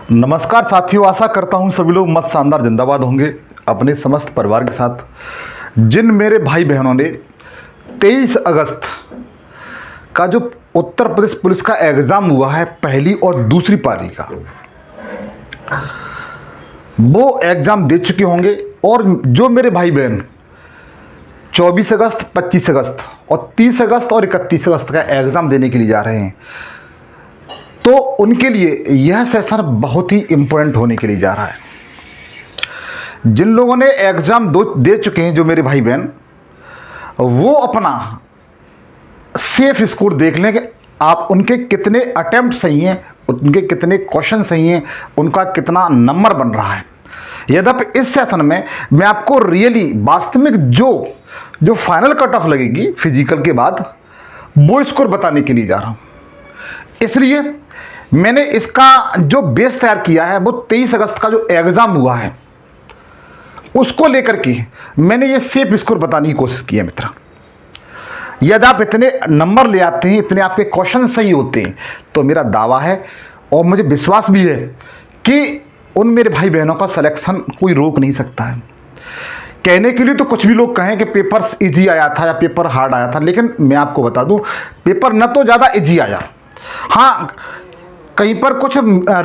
नमस्कार साथियों, आशा करता हूं सभी लोग मस्त शानदार जिंदाबाद होंगे अपने समस्त परिवार के साथ। जिन मेरे भाई बहनों ने 23 अगस्त का जो उत्तर प्रदेश पुलिस का एग्ज़ाम हुआ है पहली और दूसरी पारी का, वो एग्ज़ाम दे चुके होंगे। और जो मेरे भाई बहन 24 अगस्त, 25 अगस्त और 30 अगस्त और 31 अगस्त का एग्ज़ाम देने के लिए जा रहे हैं, तो उनके लिए यह सेशन बहुत ही इम्पोर्टेंट होने के लिए जा रहा है। जिन लोगों ने एग्ज़ाम दे चुके हैं, जो मेरे भाई बहन, वो अपना सेफ स्कोर देख लें कि आप उनके कितने अटेम्प्ट सही हैं, उनके कितने क्वेश्चन सही हैं, उनका कितना नंबर बन रहा है। यद्यपि इस सेशन में मैं आपको रियली वास्तविक जो फाइनल कट ऑफ लगेगी फिजिकल के बाद, वो स्कोर बताने के लिए जा रहा हूँ। इसलिए मैंने इसका जो बेस तैयार किया है वो 23 अगस्त का जो एग्ज़ाम हुआ है उसको लेकर के मैंने ये सेफ स्कोर बताने की कोशिश की है मित्र। यदि आप इतने नंबर ले आते हैं, इतने आपके क्वेश्चन सही होते हैं, तो मेरा दावा है और मुझे विश्वास भी है कि उन मेरे भाई बहनों का सिलेक्शन कोई रोक नहीं सकता है। कहने के लिए तो कुछ भी लोग कहें कि पेपर इजी आया था या पेपर हार्ड आया था, लेकिन मैं आपको बता दूं, पेपर न तो ज़्यादा इजी आया, हाँ कहीं पर कुछ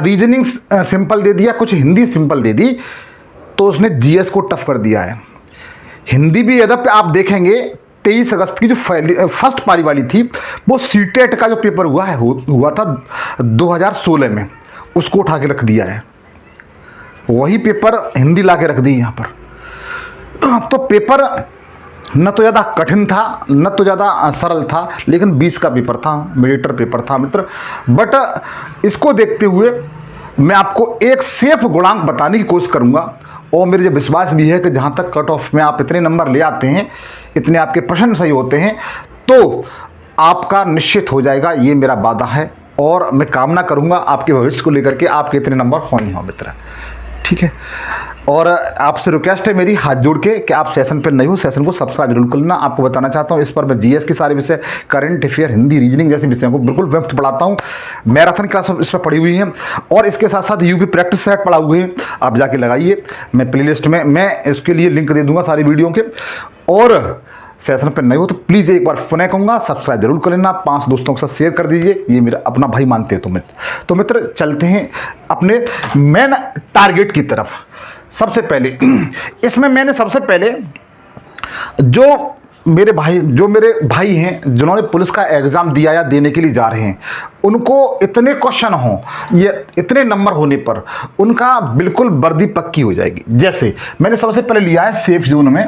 रीजनिंग सिंपल दे दिया, कुछ हिंदी सिंपल दे दी, तो उसने जीएस को टफ कर दिया है। हिंदी भी यद्यपि आप देखेंगे 23 अगस्त की जो फर्स्ट पारी वाली थी, वो सीटेट का जो पेपर हुआ था 2016 में, उसको उठा के रख दिया है। वही पेपर हिंदी ला के रख दी यहाँ पर। तो पेपर न तो ज़्यादा कठिन था, न तो ज़्यादा सरल था, लेकिन 20 का पेपर था, मीडिएटर पेपर था मित्र। बट इसको देखते हुए मैं आपको एक सेफ गुणांक बताने की कोशिश करूँगा, और मेरे जो विश्वास भी है कि जहाँ तक कट ऑफ में आप इतने नंबर ले आते हैं, इतने आपके प्रश्न सही होते हैं, तो आपका निश्चित हो जाएगा, ये मेरा वादा है। और मैं कामना करूँगा आपके भविष्य को लेकर के आपके इतने नंबर हो ही हो मित्र, ठीक है। और आपसे रिक्वेस्ट है मेरी हाथ जोड़ के कि आप सेशन पर नहीं हो, सेशन को सब्सक्राइब जरूर कर लेना। आपको बताना चाहता हूँ, इस पर मैं जीएस के सारे विषय, करंट अफेयर, हिंदी, रीजनिंग जैसे विषयों को बिल्कुल व्यक्त पढ़ाता हूँ। मैराथन क्लास इस पर पढ़ी हुई है, और इसके साथ साथ यूपी प्रैक्टिस सेट पढ़ा हुए हैं, आप जाके लगाइए। मैं प्लेलिस्ट में मैं इसके लिए लिंक दे दूँगा सारी वीडियो के। और सेशन पर नहीं हो तो प्लीज़ एक बार पुनः कहूँगा, सब्सक्राइब जरूर कर लेना, 5 दोस्तों के साथ शेयर कर दीजिए, ये मेरा अपना भाई मानते हैं तो मित्र चलते हैं अपने मेन टारगेट की तरफ। सबसे पहले इसमें मैंने सबसे पहले जो मेरे भाई हैं जिन्होंने पुलिस का एग्ज़ाम दिया या देने के लिए जा रहे हैं, उनको इतने क्वेश्चन हों, ये इतने नंबर होने पर उनका बिल्कुल वर्दी पक्की हो जाएगी। जैसे मैंने सबसे पहले लिया है सेफ जोन में,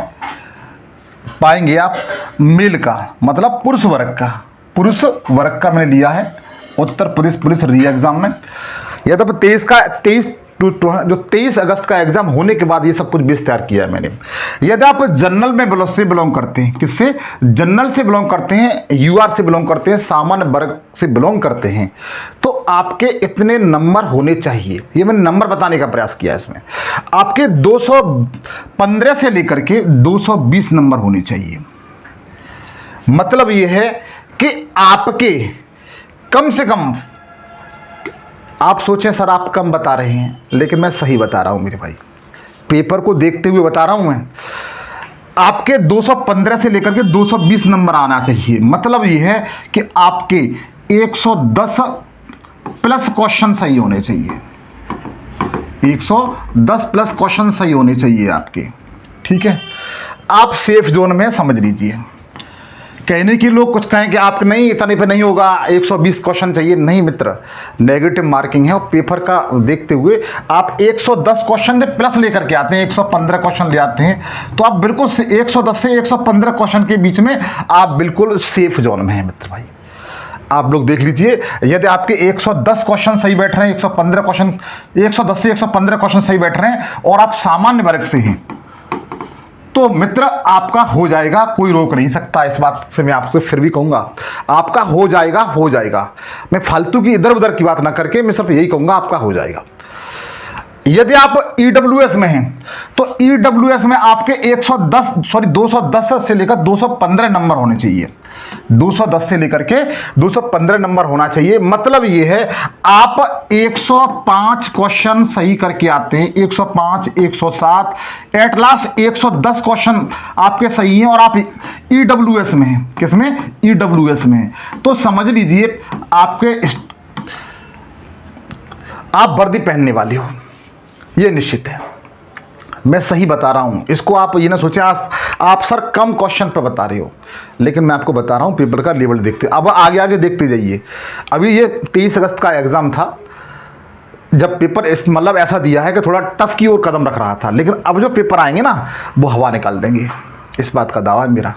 पाएंगे आप मेल का मतलब पुरुष वर्ग का मैंने लिया है उत्तर प्रदेश पुलिस री एग्ज़ाम में। यद्यपि 23 अगस्त का एग्ज़ाम होने के बाद ये सब कुछ बेस तैयार किया है मैंने। यदि आप जनरल से बिलोंग करते हैं, किससे, जनरल से बिलोंग करते हैं, यूआर से बिलोंग करते हैं, सामान्य वर्ग से बिलोंग करते हैं, तो आपके इतने नंबर होने चाहिए। ये मैंने नंबर बताने का प्रयास किया है इसमें। आपके 215 से लेकर के 220 नंबर होने चाहिए। मतलब ये है कि आपके कम से कम, आप सोचें सर आप कम बता रहे हैं, लेकिन मैं सही बता रहा हूं मेरे भाई, पेपर को देखते हुए बता रहा हूं मैं। आपके 215 से लेकर के 220 नंबर आना चाहिए। मतलब ये है कि आपके 110 प्लस क्वेश्चन सही होने चाहिए, 110 प्लस क्वेश्चन सही होने चाहिए आपके, ठीक है। आप सेफ जोन में समझ लीजिए। कहने के लोग कुछ कहें कि आप नहीं, इतने पे नहीं होगा, 120 क्वेश्चन चाहिए, नहीं मित्र, नेगेटिव मार्किंग है। और पेपर का देखते हुए आप 110 क्वेश्चन प्लस लेकर के आते हैं, 115 क्वेश्चन ले आते हैं, तो आप बिल्कुल 110 से 115 क्वेश्चन के बीच में आप बिल्कुल सेफ जोन में हैं मित्र भाई। आप लोग देख लीजिए, यदि आपके 110 क्वेश्चन सही बैठ रहे हैं, 115 क्वेश्चन, 110 से 115 क्वेश्चन सही बैठ रहे हैं, और आप सामान्य वर्ग से हैं, तो मित्र आपका हो जाएगा, कोई रोक नहीं सकता। इस बात से मैं आपसे फिर भी कहूँगा, आपका हो जाएगा। मैं फालतू की इधर उधर की बात ना करके मैं सिर्फ यही कहूँगा, आपका हो जाएगा। यदि आप ईडब्ल्यूएस में हैं तो ईडब्ल्यूएस में आपके 210 से लेकर 215 नंबर होने चाहिए। 210 से लेकर के 215 नंबर होना चाहिए। मतलब ये है आप 105 क्वेश्चन सही करके आते हैं, 105, 107, एट लास्ट 110 क्वेश्चन आपके सही हैं और आप ईडब्ल्यूएस में हैं। किसमें? ईडब्ल्यूएस में हैं। तो समझ लीजिए आप वर्दी पहनने वाले हो, ये निश्चित है। मैं सही बता रहा हूं, इसको आप ये ना सोचें आप सर कम क्वेश्चन पे बता रहे हो, लेकिन मैं आपको बता रहा हूं पेपर का लेवल देखते। अब आगे आगे देखते जाइए। अभी ये 23 अगस्त का एग्जाम था, जब पेपर मतलब ऐसा दिया है कि थोड़ा टफ की ओर कदम रख रहा था, लेकिन अब जो पेपर आएंगे ना वो हवा निकाल देंगे, इस बात का दावा है मेरा।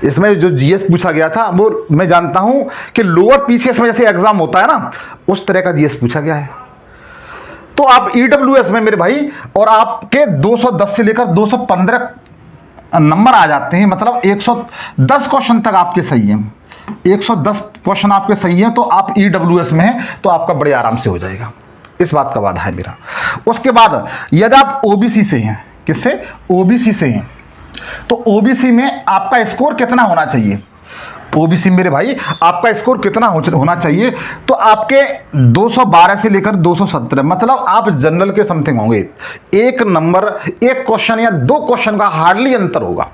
इसमें जो जीएस पूछा गया था वो मैं जानता हूं कि लोअर पीसीएस में जैसे एग्जाम होता है ना, उस तरह का जीएस पूछा गया है। तो आप ईडब्ल्यूएस में मेरे भाई और आपके 210 से लेकर 215 नंबर आ जाते हैं, मतलब 110 क्वेश्चन तक आपके सही हैं। 110 क्वेश्चन आपके सही हैं तो आप ईडब्ल्यूएस में हैं तो आपका बड़े आराम से हो जाएगा, इस बात का वादा है मेरा। उसके बाद यदि आप ओबीसी से हैं, किससे? ओबीसी से हैं, तो ओबीसी में आपका स्कोर कितना होना चाहिए? ओबीसी मेरे भाई आपका स्कोर कितना होना चाहिए? तो आपके 212 से लेकर 217, मतलब आप जनरल के समथिंग होंगे। एक नंबर, एक क्वेश्चन या दो क्वेश्चन का हार्डली अंतर होगा,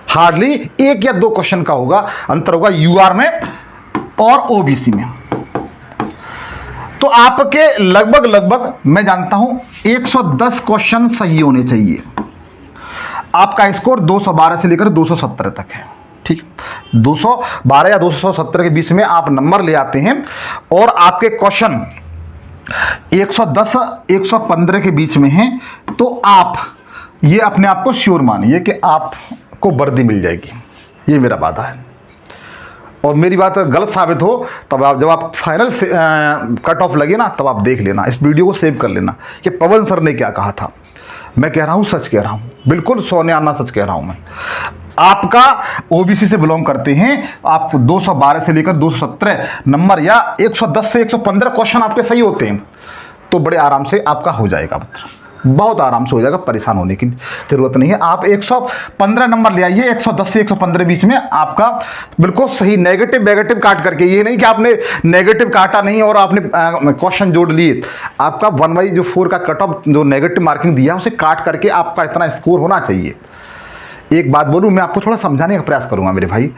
हार्डली एक या दो क्वेश्चन का होगा अंतर होगा यूआर में और ओबीसी में। तो आपके लगभग मैं जानता हूं 110 क्वेश्चन सही होने चाहिए। आपका स्कोर 212 से लेकर 217 तक है, ठीक। 212 या 217 के बीच में आप नंबर ले आते हैं और आपके क्वेश्चन 110 115 के बीच में हैं, तो आप ये अपने आप को श्योर मानिए कि आपको वर्दी मिल जाएगी, ये मेरा वादा है। और मेरी बात गलत साबित हो तब आप, जब आप फाइनल से कट ऑफ लगे ना, तब आप देख लेना, इस वीडियो को सेव कर लेना कि पवन सर ने क्या कहा था। मैं कह रहा हूं, सच कह रहा हूं, बिल्कुल सोने आना सच कह रहा हूं मैं। आपका ओबीसी से बिलोंग करते हैं, आप 212 से लेकर 217 नंबर या 110 से 115 क्वेश्चन आपके सही होते हैं तो बड़े आराम से आपका हो जाएगा, बहुत आराम से हो जाएगा, परेशान होने की जरूरत नहीं है। आप 115 नंबर ले आइए, 110 से 115 बीच में आपका बिल्कुल सही। नेगेटिव काट करके, ये नहीं कि आपने नेगेटिव काटा नहीं और आपने क्वेश्चन जोड़ लिए, आपका 1/4 का कट ऑफ जो नेगेटिव मार्किंग दिया उसे काट करके आपका इतना स्कोर होना चाहिए। एक बात बोलूं, मैं आपको थोड़ा समझाने का प्रयास करूंगा मेरे भाई।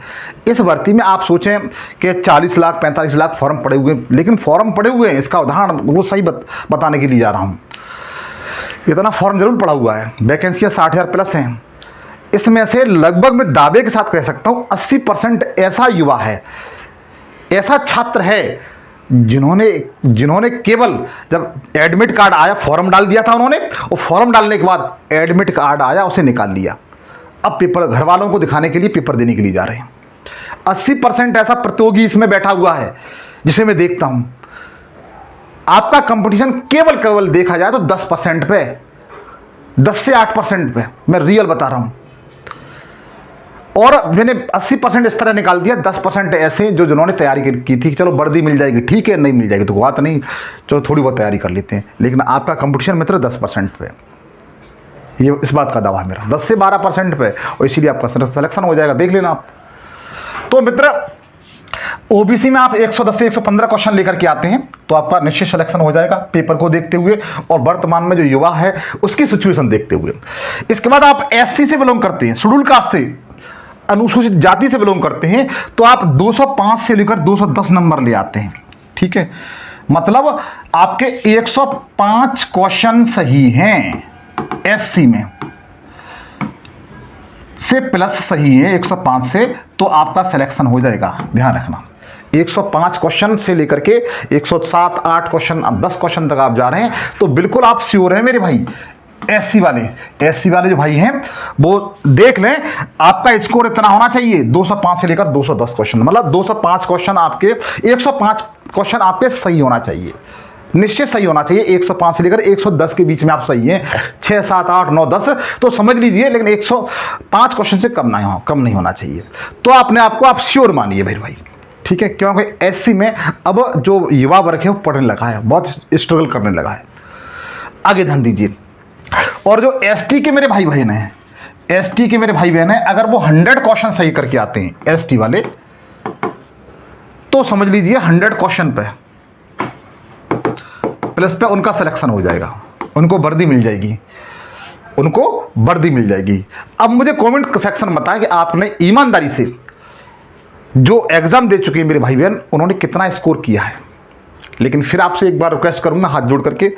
इस भर्ती में आप सोचें कि 40 लाख 45 लाख फॉर्म पड़े हुए हैं, लेकिन फॉर्म पड़े हुए हैं, इसका उदाहरण वो सही बताने के लिए जा रहा हूं। इतना फॉर्म जरूर पड़ा हुआ है, वैकेंसियां 60,000 प्लस हैं। इसमें से लगभग मैं दावे के साथ कह सकता हूं 80% ऐसा युवा है, ऐसा छात्र है जिन्होंने केवल जब एडमिट कार्ड आया फॉर्म डाल दिया था उन्होंने, और फॉर्म डालने के बाद एडमिट कार्ड आया उसे निकाल लिया, अब पेपर घर वालों को दिखाने के लिए पेपर देने के लिए जा रहे हैं। 80% ऐसा प्रतियोगी इसमें बैठा हुआ है जिसे मैं देखता हूं। आपका कंपटीशन केवल देखा जाए तो 10% पे, 10 से 8% पे, मैं रियल बता रहा हूं। और मैंने 80% इस तरह निकाल दिया, 10% ऐसे जिन्होंने तैयारी की थी कि चलो वर्दी मिल जाएगी, ठीक है, नहीं मिल जाएगी तो बात नहीं, चलो थोड़ी बहुत तैयारी कर लेते हैं। लेकिन आपका कंपटीशन मित्र 10% पे, ये इस बात का दावा है मेरा, 10 से 12% पे, और इसीलिए आपका सिलेक्शन हो जाएगा, देख लेना आप। तो मित्र, ओबीसी में आप 110 से 115 क्वेश्चन लेकर के आते हैं तो आपका निश्चित सिलेक्शन हो जाएगा, पेपर को देखते हुए और वर्तमान में जो युवा है उसकी सिचुएशन देखते हुए। इसके बाद आप एससी से बिलोंग करते हैं, शेड्यूल कास्ट से, अनुसूचित जाति से बिलोंग करते हैं, तो आप 205 से लेकर 210 नंबर ले आते हैं, ठीक है। मतलब आपके 105 क्वेश्चन सही हैं एससी में से, प्लस सही है 105 से, तो आपका सिलेक्शन हो जाएगा। ध्यान रखना, 105 क्वेश्चन से लेकर के 107 8 क्वेश्चन, अब 10 क्वेश्चन तक आप जा रहे हैं तो बिल्कुल आप श्योर हैं मेरे भाई। एससी वाले जो भाई हैं वो देख लें, आपका स्कोर इतना होना चाहिए 205 से लेकर 210 क्वेश्चन, मतलब 205 क्वेश्चन आपके, 105 क्वेश्चन आपके सही होना चाहिए, निश्चित सही होना चाहिए। 105 से लेकर 110 के बीच में आप सही हैं, 6 7 8 9 10 तो समझ लीजिए, लेकिन 105 क्वेश्चन से कम नहीं होना चाहिए। तो अपने आप को आप श्योर मानिए मेरे भाई, ठीक है। क्योंकि एससी में अब जो युवा वर्ग है वो पढ़ने लगा है, बहुत स्ट्रगल करने लगा है। आगे ध्यान दीजिए। और जो एसटी के मेरे भाई बहन हैं, एसटी के मेरे भाई बहन हैं, अगर वो 100 क्वेश्चन सही करके आते हैं एसटी वाले, तो समझ लीजिए 100 क्वेश्चन पे प्लस पे उनका सिलेक्शन हो जाएगा, उनको वर्दी मिल जाएगी, उनको वर्दी मिल जाएगी। अब मुझे कमेंट सेक्शन में बताएं कि आपने ईमानदारी से जो एग्जाम दे चुके हैं मेरे भाई बहन, उन्होंने कितना स्कोर किया है। लेकिन फिर आपसे एक बार रिक्वेस्ट करूंगा हाथ जोड़ करके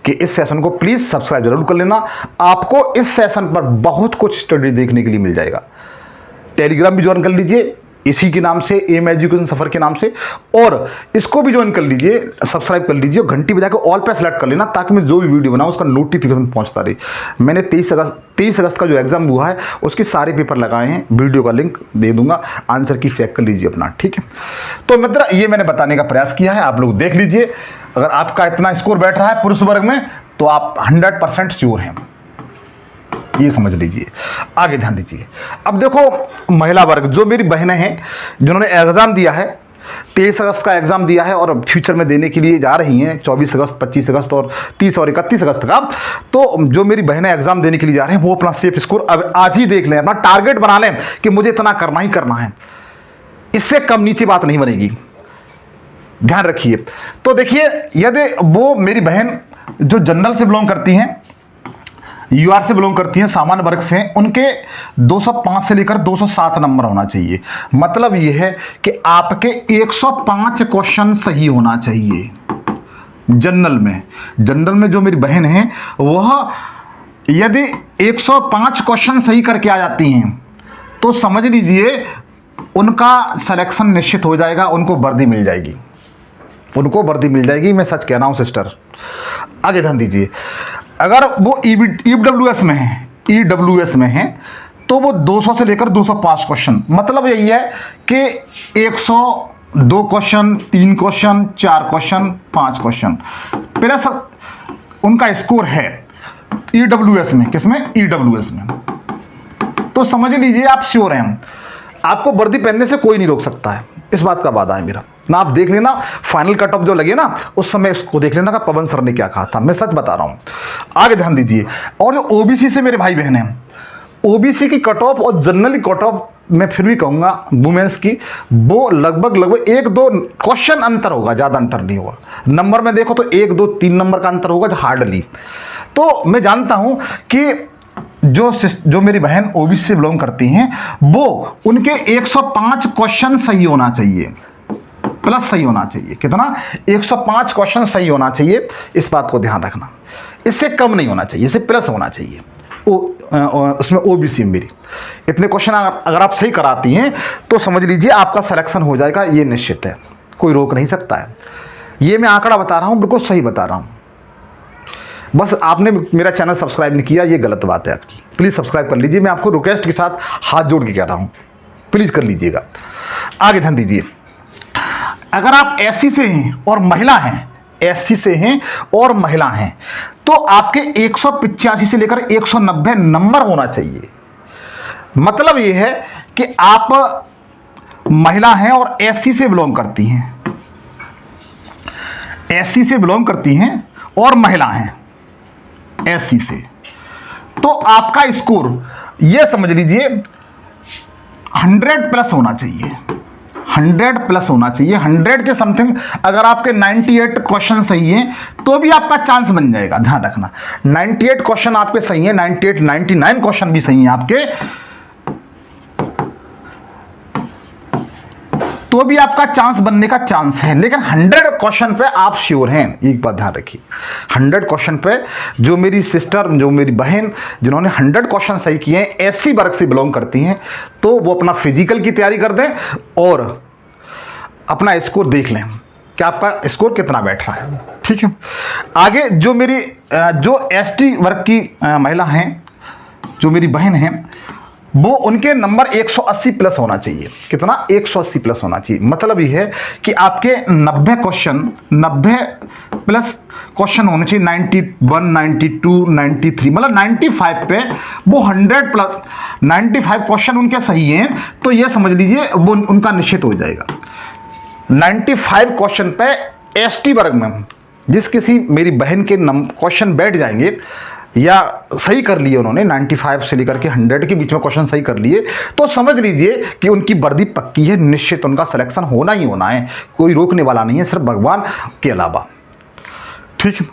कि इस सेशन को प्लीज़ सब्सक्राइब जरूर कर लेना। आपको इस सेशन पर बहुत कुछ स्टडी देखने के लिए मिल जाएगा। टेलीग्राम भी ज्वाइन कर लीजिए इसी के नाम से, एम एजुकेशन सफ़र के नाम से, और इसको भी ज्वाइन कर लीजिए, सब्सक्राइब कर लीजिए और घंटी बजा के ऑल पे सेलेक्ट कर लेना, ताकि मैं जो भी वीडियो बनाऊँ उसका नोटिफिकेशन पहुंचता रहे। मैंने 23 अगस्त का जो एग्ज़ाम हुआ है उसके सारे पेपर लगाए हैं, वीडियो का लिंक दे दूंगा, आंसर की चेक कर लीजिए अपना, ठीक है। तो मित्र ये मैंने बताने का प्रयास किया है, आप लोग देख लीजिए। अगर आपका इतना स्कोर बैठ रहा है पुरुष वर्ग में तो आप 100% श्योर हैं, ये समझ लीजिए। आगे ध्यान दीजिए। अब देखो महिला वर्ग, जो मेरी बहनें हैं जिन्होंने एग्ज़ाम दिया है, 23 अगस्त का एग्ज़ाम दिया है और फ्यूचर में देने के लिए जा रही हैं 24 अगस्त, 25 अगस्त और 30 और 31 अगस्त का, तो जो मेरी बहनें एग्ज़ाम देने के लिए जा रहे हैं वो अपना सेफ स्कोर अब आज ही देख लें, अपना टारगेट बना लें कि मुझे इतना करना ही करना है, इससे कम नीचे बात नहीं बनेगी, ध्यान रखिए। तो देखिए यदि वो मेरी बहन जो जनरल से बिलोंग करती हैं, यूआर से बिलोंग करती हैं, सामान्य वर्ग से हैं, उनके 205 से लेकर 207 नंबर होना चाहिए। मतलब यह है कि आपके 105 क्वेश्चन सही होना चाहिए जनरल में। जनरल में जो मेरी बहन है वह यदि 105 क्वेश्चन सही करके आ जाती हैं तो समझ लीजिए उनका सिलेक्शन निश्चित हो जाएगा, उनको वर्दी मिल जाएगी, उनको वर्दी मिल जाएगी, मैं सच कह रहा हूँ सिस्टर। आगे ध्यान दीजिए। अगर वो ईडब्ल्यूएस में है, ईडब्ल्यूएस में है तो वो 200 से लेकर 205 क्वेश्चन, मतलब यही है कि 102 question, 3 question, 4 question, 5 question plus उनका स्कोर है ईडब्ल्यूएस में। किसमें? ईडब्ल्यूएस में। तो समझ लीजिए आप श्योर हैं, आपको वर्दी पहनने से कोई नहीं रोक सकता है, इस बात का वादा है मेरा ना। आप देख लेना फाइनल कट ऑफ जो लगे ना उस समय इसको देख लेना का पवन सर ने क्या कहा था, मैं सच बता रहा हूं। आगे ध्यान दीजिए। और जो ओबीसी से मेरे भाई बहन हैं, ओबीसी की कट ऑफ और जनरली कट ऑफ मैं फिर भी कहूंगा वुमेन्स की, वो लगभग 1-2 क्वेश्चन अंतर होगा, ज़्यादा अंतर नहीं होगा। नंबर में देखो तो 1-2-3 नंबर का अंतर होगा हार्डली। तो मैं जानता हूं कि जो मेरी बहन ओबीसी से बिलोंग करती हैं वो उनके 105 क्वेश्चन सही होना चाहिए, प्लस सही होना चाहिए। कितना? 105 क्वेश्चन सही होना चाहिए, इस बात को ध्यान रखना। इससे कम नहीं होना चाहिए, इससे प्लस होना चाहिए। उसमें ओबीसी में मेरी इतने क्वेश्चन अगर आप सही कराती हैं तो समझ लीजिए आपका सिलेक्शन हो जाएगा, ये निश्चित है, कोई रोक नहीं सकता है। ये मैं आंकड़ा बता रहा हूँ, बिल्कुल सही बता रहा हूँ। बस आपने मेरा चैनल सब्सक्राइब नहीं किया, ये गलत बात है आपकी। प्लीज़ सब्सक्राइब कर लीजिए, मैं आपको रिक्वेस्ट के साथ हाथ जोड़ के कह रहा हूँ, प्लीज़ कर लीजिएगा। आगे ध्यान दीजिए। अगर आप एससी से हैं और महिला हैं, एससी से हैं और महिला हैं, तो आपके 185 से लेकर 190 नंबर होना चाहिए। मतलब यह है कि आप महिला हैं और एससी से बिलोंग करती हैं, एससी से बिलोंग करती हैं और महिला हैं एससी से, तो आपका स्कोर ये समझ लीजिए 100 प्लस होना चाहिए, 100 प्लस होना चाहिए। 100 के समथिंग अगर आपके 98 क्वेश्चन सही हैं तो भी आपका चांस बन जाएगा, ध्यान रखना। 98 क्वेश्चन आपके सही हैं, 98, 99 क्वेश्चन भी सही हैं आपके, तो भी आपका चांस बनने का चांस है। लेकिन 100 क्वेश्चन पे आप श्योर हैं, एक बात ध्यान रखिए। 100 क्वेश्चन पे जो मेरी सिस्टर, जो मेरी बहन जिन्होंने 100 क्वेश्चन सही किए हैं, एससी वर्ग से बिलोंग करती हैं, तो वो अपना फिजिकल की तैयारी कर दें और अपना स्कोर देख लें कि आपका स्कोर कितना बैठ रहा है, ठीक है। आगे जो मेरी जो एसटी वर्ग की महिला हैं, जो मेरी बहन हैं, वो उनके नंबर 180 प्लस होना चाहिए। कितना? 180 प्लस होना चाहिए। मतलब ये है कि आपके 90 क्वेश्चन, 90 प्लस क्वेश्चन होने चाहिए, 91, 92, 93, मतलब 95 पे वो 100 प्लस 95 क्वेश्चन उनके सही हैं, तो ये समझ लीजिए वो उनका निश्चित हो जाएगा। 95 क्वेश्चन पे एसटी वर्ग में जिस किसी मेरी बहन के क्वेश्चन बैठ जाएंगे या सही कर लिए उन्होंने 95 से लेकर के 100 के बीच में क्वेश्चन सही कर लिए, तो समझ लीजिए कि उनकी वर्दी पक्की है, निश्चित उनका सिलेक्शन होना ही होना है, कोई रोकने वाला नहीं है सिर्फ भगवान के अलावा। ठीक है,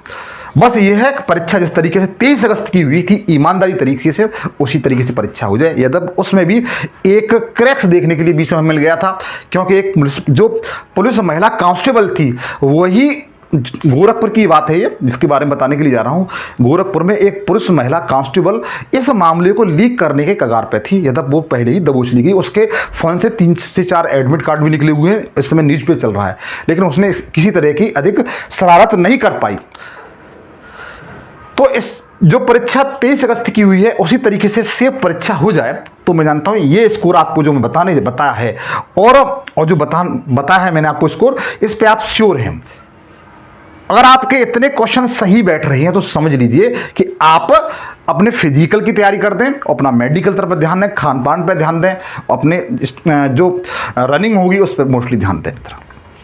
बस ये है कि परीक्षा जिस तरीके से 23 अगस्त की हुई थी ईमानदारी तरीके से उसी तरीके से परीक्षा हो जाए। यदि उसमें भी एक क्रैक्स देखने के लिए बीच में मिल गया था, क्योंकि एक जो पुलिस महिला कांस्टेबल थी वही गोरखपुर की बात है ये, जिसके बारे में बताने के लिए जा रहा हूँ। गोरखपुर में एक पुरुष महिला कांस्टेबल इस मामले को लीक करने के कगार पे थी। यदि वो पहले ही दबोच ली गई, उसके फ़ोन से 3 से 4 एडमिट कार्ड भी निकले हुए हैं, इस समय न्यूज़ पे चल रहा है, लेकिन उसने किसी तरह की अधिक शरारत नहीं कर पाई। तो इस जो परीक्षा 23 अगस्त की हुई है उसी तरीके से सेफ परीक्षा हो जाए, तो मैं जानता हूँ ये स्कोर आपको जो मैं बताया है और जो बताया है मैंने आपको स्कोर, इस पे आप श्योर हैं। अगर आपके इतने क्वेश्चन सही बैठ रहे हैं तो समझ लीजिए कि आप अपने फिजिकल की तैयारी कर दें, अपना मेडिकल तरफ ध्यान दें, खान पान पर ध्यान दें, अपने जो रनिंग होगी उस पर मोस्टली ध्यान दें।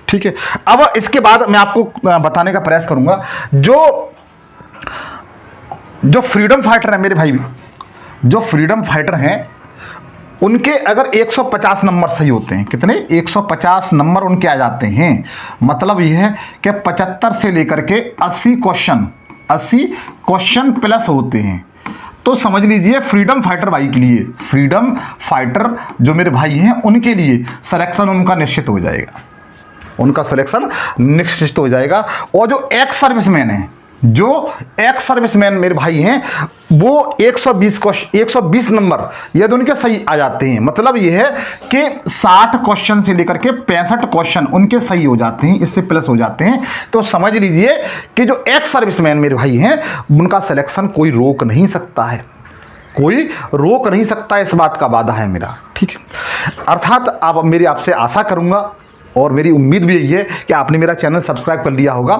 ठीक है, अब इसके बाद मैं आपको बताने का प्रयास करूंगा जो फ्रीडम फाइटर है मेरे भाई, जो फ्रीडम फाइटर हैं उनके अगर 150 नंबर सही होते हैं, कितने 150 नंबर उनके आ जाते हैं, मतलब यह है कि 75 से लेकर के 80 क्वेश्चन प्लस होते हैं, तो समझ लीजिए फ्रीडम फाइटर भाई के लिए, फ्रीडम फाइटर जो मेरे भाई हैं उनके लिए सिलेक्शन उनका निश्चित हो जाएगा, उनका सिलेक्शन निश्चित हो जाएगा। और जो एक्स सर्विसमैन हैं, जो एक्स सर्विसमैन मेरे भाई हैं, वो 120 नंबर यदि उनके सही आ जाते हैं, मतलब यह है कि 60 क्वेश्चन से लेकर के 65 क्वेश्चन उनके सही हो जाते हैं, इससे प्लस हो जाते हैं, तो समझ लीजिए कि जो एक्स सर्विसमैन मेरे भाई हैं उनका सिलेक्शन कोई रोक नहीं सकता है, कोई रोक नहीं सकता, इस बात का वादा है मेरा। ठीक है, अर्थात आप मेरी आपसे आशा करूंगा और मेरी उम्मीद भी यही है कि आपने मेरा चैनल सब्सक्राइब कर लिया होगा।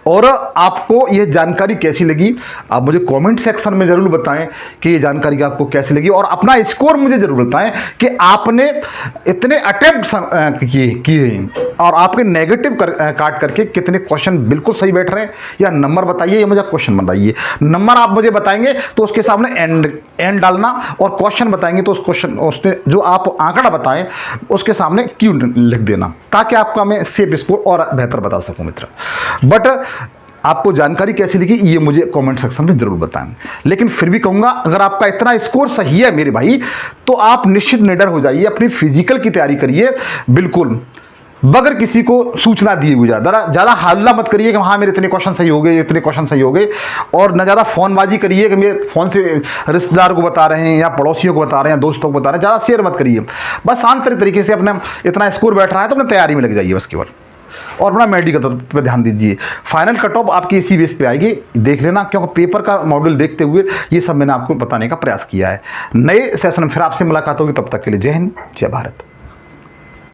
और आपको यह जानकारी कैसी लगी आप मुझे कमेंट सेक्शन में ज़रूर बताएं कि ये जानकारी आपको कैसी लगी, और अपना स्कोर मुझे ज़रूर बताएं कि आपने इतने अटेम्प्ट किए और आपके नेगेटिव काट करके कितने क्वेश्चन बिल्कुल सही बैठ रहे हैं, या नंबर बताइए या मुझे क्वेश्चन बताइए। नंबर आप मुझे बताएंगे तो उसके सामने एंड डालना, और क्वेश्चन बताएंगे तो उस क्वेश्चन उसने जो आप आंकड़ा बताएं उसके सामने क्यों लिख देना, ताकि आपका मैं सेफ स्कोर और बेहतर बता सकूं मित्र। बट आपको जानकारी कैसी लगी ये मुझे कमेंट सेक्शन में जरूर बताएं। लेकिन फिर भी कहूंगा, अगर आपका इतना स्कोर सही है मेरे भाई, तो आप निश्चित निडर हो जाइए, अपनी फिजिकल की तैयारी करिए बिल्कुल बगैर किसी को सूचना दिए हुए। ज़्यादा हल्ला मत करिए कि हाँ मेरे इतने क्वेश्चन सही हो गए, इतने क्वेश्चन सही हो गए, और न ज़्यादा फ़ोनबाजी करिए कि मेरे फ़ोन से रिश्तेदार को बता रहे हैं या पड़ोसियों को बता रहे हैं, दोस्तों को बता रहे हैं, ज़्यादा शेयर मत करिए। बस शांत तरीके से अपना इतना स्कोर बैठ रहा है तो अपने तैयारी में लग जाइए बस केवल, और अपना मेडिकल पर ध्यान दीजिए। फाइनल कट ऑफ आपकी इसी बेस पे आएगी, देख लेना, क्योंकि पेपर का मॉड्यूल देखते हुए ये सब मैंने आपको बताने का प्रयास किया है। नए सेशन में फिर आपसे मुलाकात होगी, तब तक के लिए जय हिंद जय भारत।